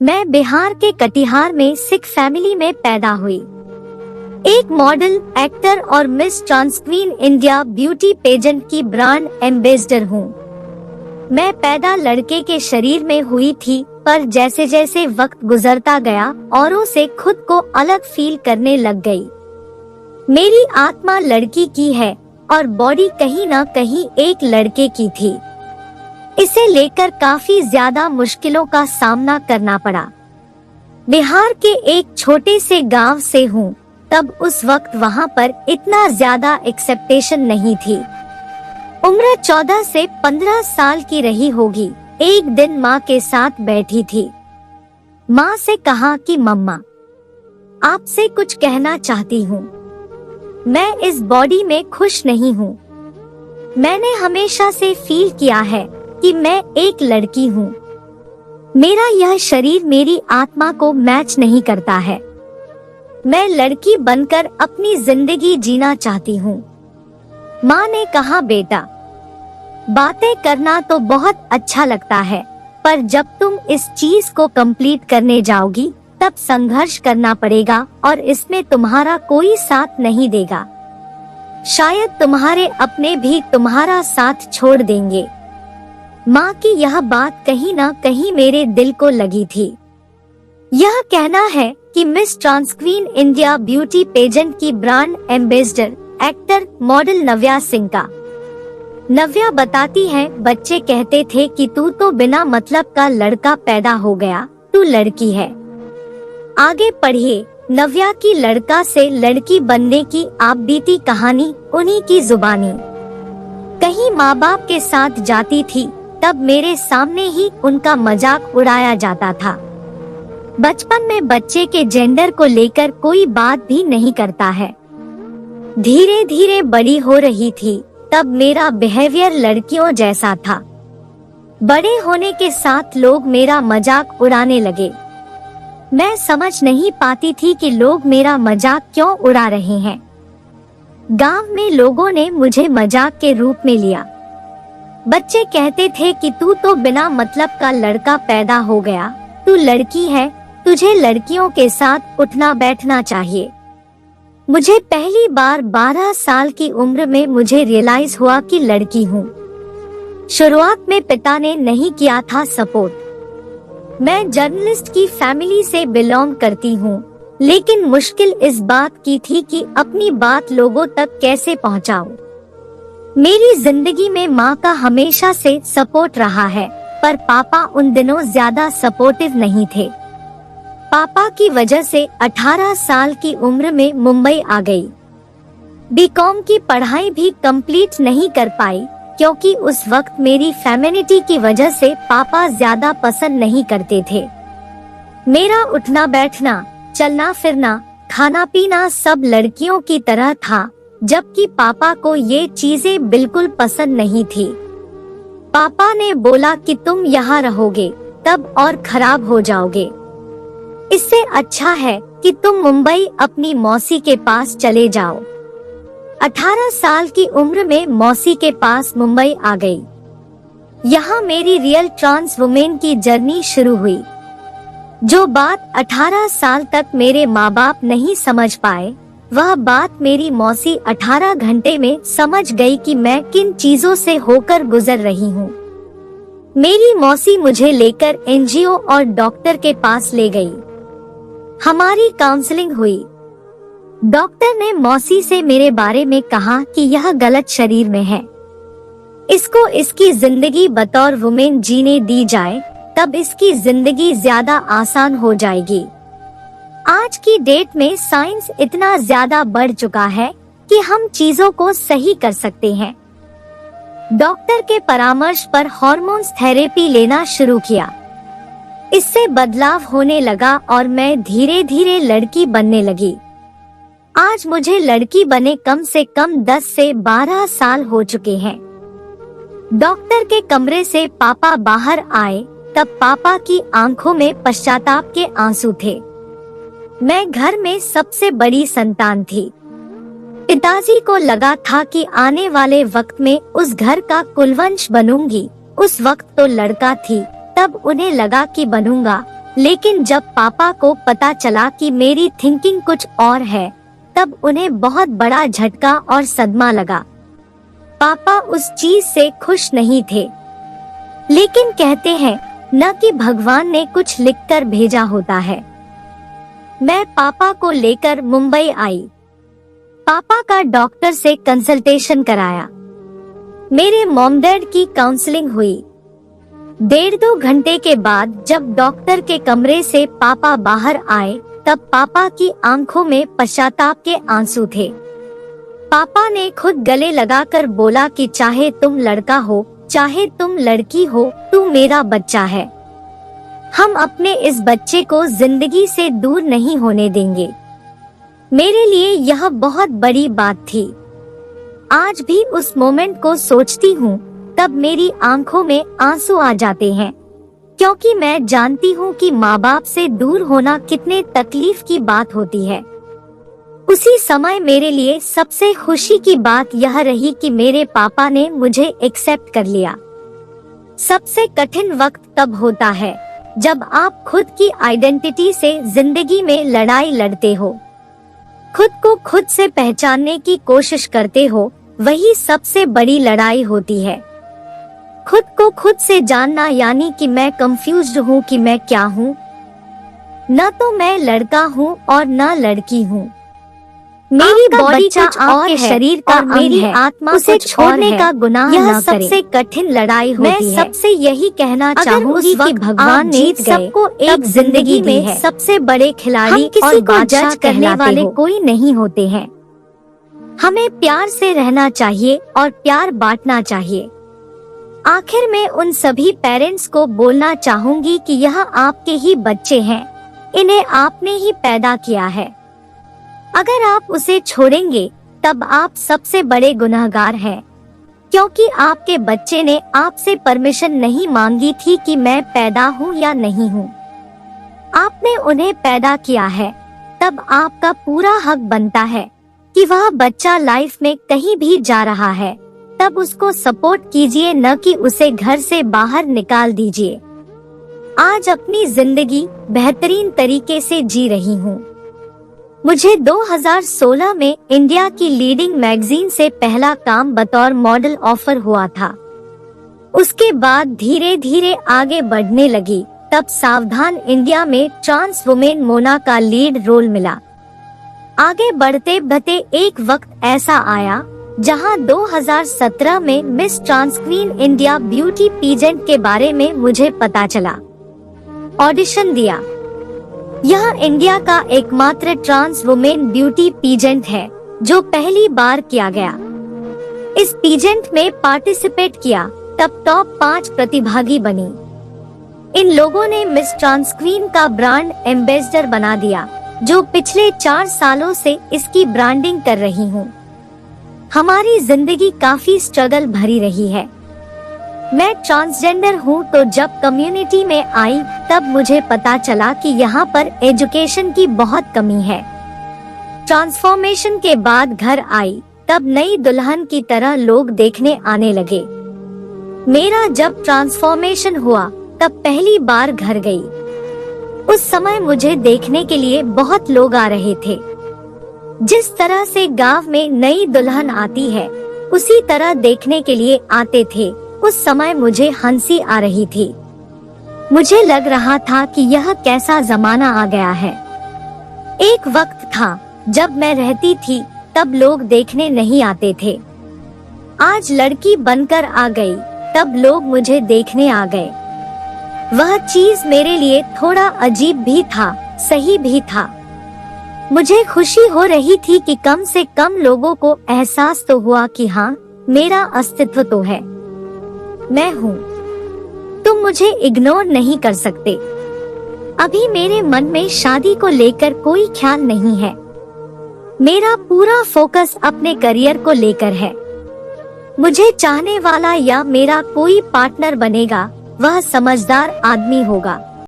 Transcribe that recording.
मैं बिहार के कटिहार में सिख फैमिली में पैदा हुई। एक मॉडल, एक्टर और मिस ट्रांसक्वीन इंडिया ब्यूटी पेजेंट की ब्रांड एम्बेसडर हूँ। मैं पैदा लड़के के शरीर में हुई थी, पर जैसे जैसे वक्त गुजरता गया औरों से खुद को अलग फील करने लग गई। मेरी आत्मा लड़की की है और बॉडी कहीं ना कहीं एक लड़के की थी। इसे लेकर काफी ज्यादा मुश्किलों का सामना करना पड़ा। बिहार के एक छोटे से गांव से हूँ, तब उस वक्त वहाँ पर इतना ज्यादा एक्सेप्टेशन नहीं थी। उम्र 14 से 15 साल की रही होगी। एक दिन माँ के साथ बैठी थी। माँ से कहा कि मम्मा, आपसे कुछ कहना चाहती हूँ। मैं इस बॉडी में खुश नहीं हूँ। मैंने हमेशा से फील किया है कि मैं एक लड़की हूँ। मेरा यह शरीर मेरी आत्मा को मैच नहीं करता है। मैं लड़की बनकर अपनी जिंदगी जीना चाहती हूँ। माँ ने कहा, बेटा, बातें करना तो बहुत अच्छा लगता है, पर जब तुम इस चीज को कंप्लीट करने जाओगी तब संघर्ष करना पड़ेगा और इसमें तुम्हारा कोई साथ नहीं देगा। शायद तुम्हारे अपने भी तुम्हारा साथ छोड़ देंगे। माँ की यह बात कहीं ना कहीं मेरे दिल को लगी थी। यह कहना है कि मिस ट्रांसक्वीन इंडिया ब्यूटी पेजेंट की ब्रांड एम्बेसडर, एक्टर, मॉडल नव्या सिंह का। नव्या बताती है, बच्चे कहते थे कि तू तो बिना मतलब का लड़का पैदा हो गया, तू लड़की है। आगे पढ़िए नव्या की लड़का से लड़की बनने की आप बीती कहानी, उन्हीं की जुबानी। कहीं माँ बाप के साथ जाती थी तब मेरे सामने ही उनका मजाक उड़ाया जाता था। बचपन में बच्चे के जेंडर को लेकर कोई बात भी नहीं करता है। धीरे धीरे बड़ी हो रही थी तब मेरा बिहेवियर लड़कियों जैसा था। बड़े होने के साथ लोग मेरा मजाक उड़ाने लगे। मैं समझ नहीं पाती थी कि लोग मेरा मजाक क्यों उड़ा रहे हैं। गांव में लोगों ने मुझे मजाक के रूप में लिया। बच्चे कहते थे कि तू तो बिना मतलब का लड़का पैदा हो गया, तू लड़की है, तुझे लड़कियों के साथ उठना बैठना चाहिए। मुझे पहली बार 12 साल की उम्र में मुझे रियलाइज हुआ कि लड़की हूँ। शुरुआत में पिता ने नहीं किया था सपोर्ट। मैं जर्नलिस्ट की फैमिली से बिलोंग करती हूँ, लेकिन मुश्किल इस बात की थी कि अपनी बात लोगों तक कैसे पहुँचाऊं। मेरी जिंदगी में माँ का हमेशा से सपोर्ट रहा है, पर पापा उन दिनों ज्यादा सपोर्टिव नहीं थे। पापा की वजह से 18 साल की उम्र में मुंबई आ गई। बीकॉम की पढ़ाई भी कंप्लीट नहीं कर पाई, क्योंकि उस वक्त मेरी फेमिनिटी की वजह से पापा ज्यादा पसंद नहीं करते थे। मेरा उठना बैठना, चलना फिरना, खाना पीना सब लड़कियों की तरह था, जबकि पापा को ये चीजें बिल्कुल पसंद नहीं थी। पापा ने बोला कि तुम यहाँ रहोगे तब और खराब हो जाओगे। इससे अच्छा है कि तुम मुंबई अपनी मौसी के पास चले जाओ। 18 साल की उम्र में मौसी के पास मुंबई आ गई। यहाँ मेरी रियल ट्रांस वुमेन की जर्नी शुरू हुई। जो बात 18 साल तक मेरे माँ बाप नहीं समझ पाए, वह बात मेरी मौसी 18 घंटे में समझ गई कि मैं किन चीजों से होकर गुजर रही हूँ। मेरी मौसी मुझे लेकर एनजीओ और डॉक्टर के पास ले गई। हमारी काउंसलिंग हुई। डॉक्टर ने मौसी से मेरे बारे में कहा कि यह गलत शरीर में है, इसको इसकी जिंदगी बतौर वुमेन जीने दी जाए, तब इसकी जिंदगी ज्यादा आसान हो जाएगी। आज की डेट में साइंस इतना ज्यादा बढ़ चुका है कि हम चीजों को सही कर सकते हैं। डॉक्टर के परामर्श पर हार्मोन्स थेरेपी लेना शुरू किया। इससे बदलाव होने लगा और मैं धीरे धीरे लड़की बनने लगी। आज मुझे लड़की बने कम से कम 10 से 12 साल हो चुके हैं। डॉक्टर के कमरे से पापा बाहर आए तब पापा की आंखों में पश्चाताप के आंसू थे। मैं घर में सबसे बड़ी संतान थी। पिताजी को लगा था कि आने वाले वक्त में उस घर का कुलवंश बनूंगी। उस वक्त तो लड़का थी, तब उन्हें लगा कि बनूंगा, लेकिन जब पापा को पता चला कि मेरी थिंकिंग कुछ और है, तब उन्हें बहुत बड़ा झटका और सदमा लगा। पापा उस चीज से खुश नहीं थे, लेकिन कहते हैं न कि भगवान ने कुछ लिखकर भेजा होता है। मैं पापा को लेकर मुंबई आई। पापा का डॉक्टर से कंसल्टेशन कराया। मेरे मॉम डैड की काउंसलिंग हुई। 1.5-2 घंटे के बाद जब डॉक्टर के कमरे से पापा बाहर आए, तब पापा की आंखों में पश्चाताप के आंसू थे। पापा ने खुद गले लगाकर बोला कि चाहे तुम लड़का हो चाहे तुम लड़की हो, तू मेरा बच्चा है। हम अपने इस बच्चे को जिंदगी से दूर नहीं होने देंगे। मेरे लिए यह बहुत बड़ी बात थी। आज भी उस मोमेंट को सोचती हूँ, तब मेरी आंखों में आंसू आ जाते हैं, क्योंकि मैं जानती हूँ कि माँ बाप से दूर होना कितने तकलीफ की बात होती है। उसी समय मेरे लिए सबसे खुशी की बात यह रही कि मेरे पापा ने मुझे एक्सेप्ट कर लिया। सबसे कठिन वक्त तब होता है जब आप खुद की आइडेंटिटी से जिंदगी में लड़ाई लड़ते हो, खुद को खुद से पहचानने की कोशिश करते हो। वही सबसे बड़ी लड़ाई होती है। खुद को खुद से जानना, यानी कि मैं कंफ्यूज्ड हूँ कि मैं क्या हूँ। न तो मैं लड़का हूँ और न लड़की हूँ। मेरी बॉडी कुछ और है, शरीर का मेरी आत्मा उसे छोड़ने का गुनाह यह सबसे कठिन लड़ाई होती है। मैं सबसे यही कहना चाहूंगी कि भगवान ने सबको एक जिंदगी में सबसे बड़े खिलाड़ी और जज करने वाले कोई नहीं होते हैं। हमें प्यार से रहना चाहिए और प्यार बांटना चाहिए। आखिर में उन सभी पेरेंट्स को बोलना चाहूंगी कि यह आपके ही बच्चे हैं, इन्हें आपने ही पैदा किया है। अगर आप उसे छोड़ेंगे तब आप सबसे बड़े गुनहगार हैं, क्योंकि आपके बच्चे ने आपसे परमिशन नहीं मांगी थी कि मैं पैदा हूँ या नहीं हूँ। आपने उन्हें पैदा किया है, तब आपका पूरा हक बनता है कि वह बच्चा लाइफ में कहीं भी जा रहा है, तब उसको सपोर्ट कीजिए, न कि उसे घर से बाहर निकाल दीजिए। आज अपनी जिंदगी बेहतरीन तरीके से जी रही हूँ। मुझे 2016 में इंडिया की लीडिंग मैगजीन से पहला काम बतौर मॉडल ऑफर हुआ था। उसके बाद धीरे धीरे आगे बढ़ने लगी। तब सावधान इंडिया में ट्रांस वुमेन मोना का लीड रोल मिला। आगे बढ़ते बढ़ते एक वक्त ऐसा आया जहां 2017 में Miss Trans Queen India beauty pageant के बारे में मुझे पता चला। ऑडिशन दिया। यह इंडिया का एकमात्र ट्रांस वुमेन ब्यूटी पीजेंट है जो पहली बार किया गया। इस पीजेंट में पार्टिसिपेट किया, तब टॉप 5 प्रतिभागी बनी। इन लोगों ने मिस ट्रांस क्वीन का ब्रांड एम्बेसडर बना दिया, जो पिछले 4 सालों से इसकी ब्रांडिंग कर रही हूँ। हमारी जिंदगी काफी स्ट्रगल भरी रही है। मैं ट्रांसजेंडर हूँ, तो जब कम्युनिटी में आई तब मुझे पता चला कि यहाँ पर एजुकेशन की बहुत कमी है। ट्रांसफॉर्मेशन के बाद घर आई, तब नई दुल्हन की तरह लोग देखने आने लगे। मेरा जब ट्रांसफॉर्मेशन हुआ तब पहली बार घर गई। उस समय मुझे देखने के लिए बहुत लोग आ रहे थे। जिस तरह से गांव में नई दुल्हन आती है, उसी तरह देखने के लिए आते थे। उस समय मुझे हंसी आ रही थी। मुझे लग रहा था कि यह कैसा जमाना आ गया है। एक वक्त था जब मैं रहती थी, तब लोग देखने नहीं आते थे। आज लड़की बनकर आ गई, तब लोग मुझे देखने आ गए। वह चीज मेरे लिए थोड़ा अजीब भी था, सही भी था। मुझे खुशी हो रही थी कि कम से कम लोगों को एहसास तो हुआ कि हाँ, मेरा अस्तित्व तो है, मैं हूँ। तुम मुझे इग्नोर नहीं कर सकते। अभी मेरे मन में शादी को लेकर कोई ख्याल नहीं है। मेरा पूरा फोकस अपने करियर को लेकर है। मुझे चाहने वाला या मेरा कोई पार्टनर बनेगा, वह समझदार आदमी होगा।